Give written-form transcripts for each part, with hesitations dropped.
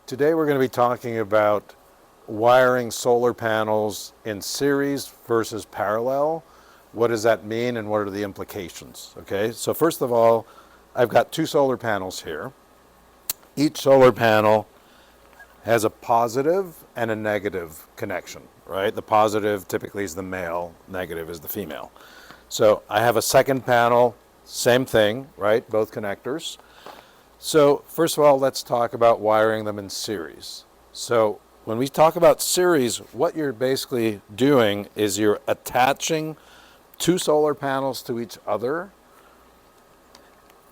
Today we're going to be talking about wiring solar panels in series versus parallel. What does that mean and what are the implications? Okay, so first of all, I've got two solar panels here. Each solar panel has a positive and a negative connection, right? The positive typically is the male, negative is the female. So I have a second panel, same thing, right? Both connectors. So first of all, let's talk about wiring them in series. So when we talk about series, what you're basically doing is you're attaching two solar panels to each other,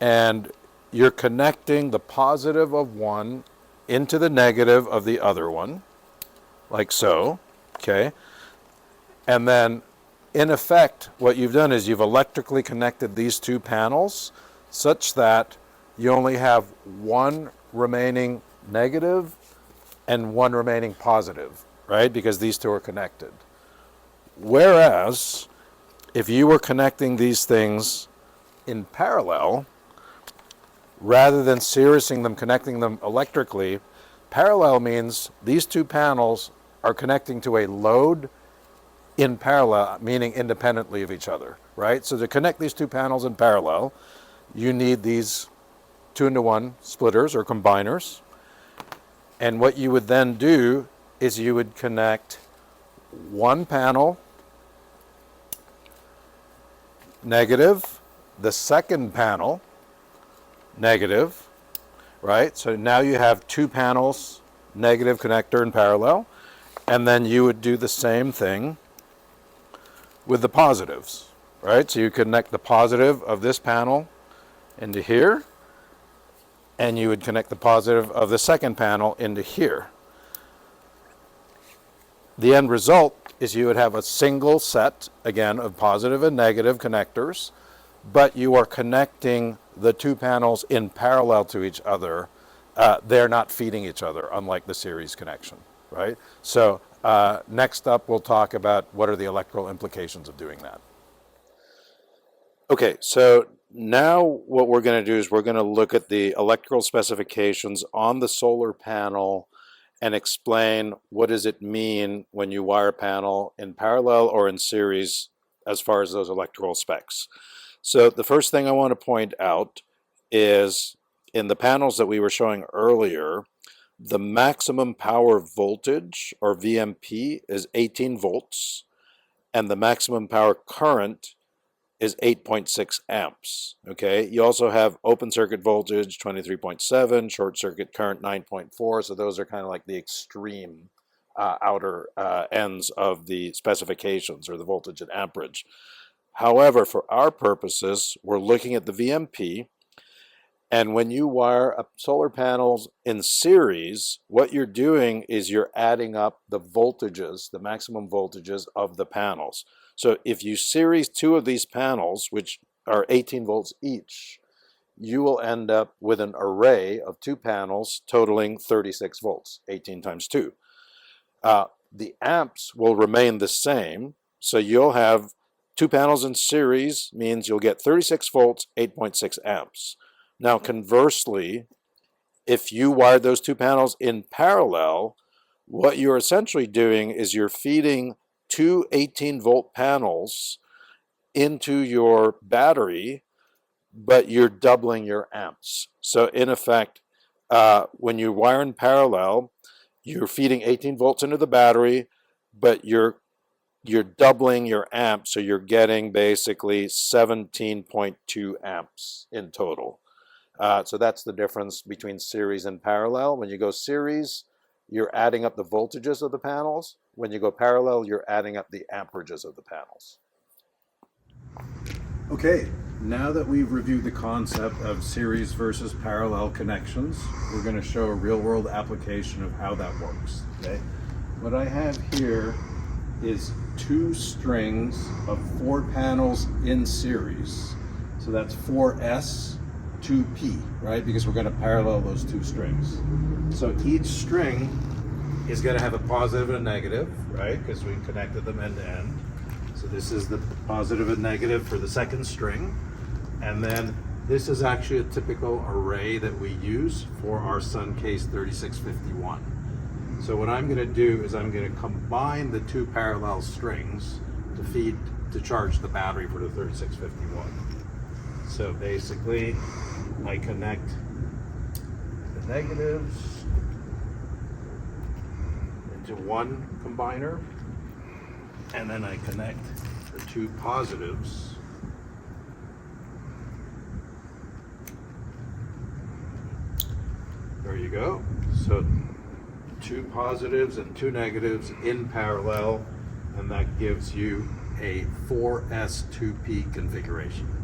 and you're connecting the positive of one into the negative of the other one, like so, okay? And then, in effect, what you've done is you've electrically connected these two panels such that you only have one remaining negative and one remaining positive, right? Because these two are connected. Whereas, if you were connecting these things in parallel, rather than seriesing them, connecting them electrically, parallel means these two panels are connecting to a load in parallel, meaning independently of each other, right? So to connect these two panels in parallel, you need these 2-to-1 splitters or combiners. And what you would then do is you would connect one panel negative, the second panel negative, right? So now you have two panels, negative connector in parallel, and then you would do the same thing with the positives, right? So you connect the positive of this panel into here, and you would connect the positive of the second panel into here. The end result is you would have a single set, again, of positive and negative connectors, but you are connecting the two panels in parallel to each other. They're not feeding each other, unlike the series connection, right? So next up, we'll talk about what are the electrical implications of doing that. Okay, so now what we're going to do is we're going to look at the electrical specifications on the solar panel and explain what does it mean when you wire a panel in parallel or in series as far as those electrical specs. So the first thing I want to point out is in the panels that we were showing earlier, the maximum power voltage, or VMP, is 18 volts, and the maximum power current is 8.6 amps, okay? You also have open circuit voltage, 23.7, short circuit current, 9.4, so those are kind of like the extreme outer ends of the specifications, or the voltage and amperage. However, for our purposes, we're looking at the VMP, and when you wire up solar panels in series, what you're doing is you're adding up the voltages, the maximum voltages of the panels. So if you series two of these panels, which are 18 volts each, you will end up with an array of two panels totaling 36 volts, 18 times 2. The amps will remain the same, so you'll have two panels in series, means you'll get 36 volts, 8.6 amps. Now conversely, if you wire those two panels in parallel, what you're essentially doing is you're feeding two 18-volt panels into your battery, but you're doubling your amps. So in effect, when you wire in parallel, you're feeding 18 volts into the battery, but you're doubling your amps, so you're getting basically 17.2 amps in total. So that's the difference between series and parallel. When you go series, you're adding up the voltages of the panels. When you go parallel, you're adding up the amperages of the panels. Okay, now that we've reviewed the concept of series versus parallel connections, we're going to show a real-world application of how that works. Okay, what I have here is two strings of 4 panels in series. So that's 4S, 2P, right? Because we're going to parallel those two strings. So each string is going to have a positive and a negative, right? Because we connected them end to end. So this is the positive and negative for the second string. And then This is actually a typical array that we use for our SunCase 3651. So what I'm going to do is I'm going to combine the two parallel strings to charge the battery for the 3651. So basically, I connect the negatives into one combiner, and then I connect the two positives there you go. So two positives and two negatives in parallel, and that gives you a 4S2P configuration.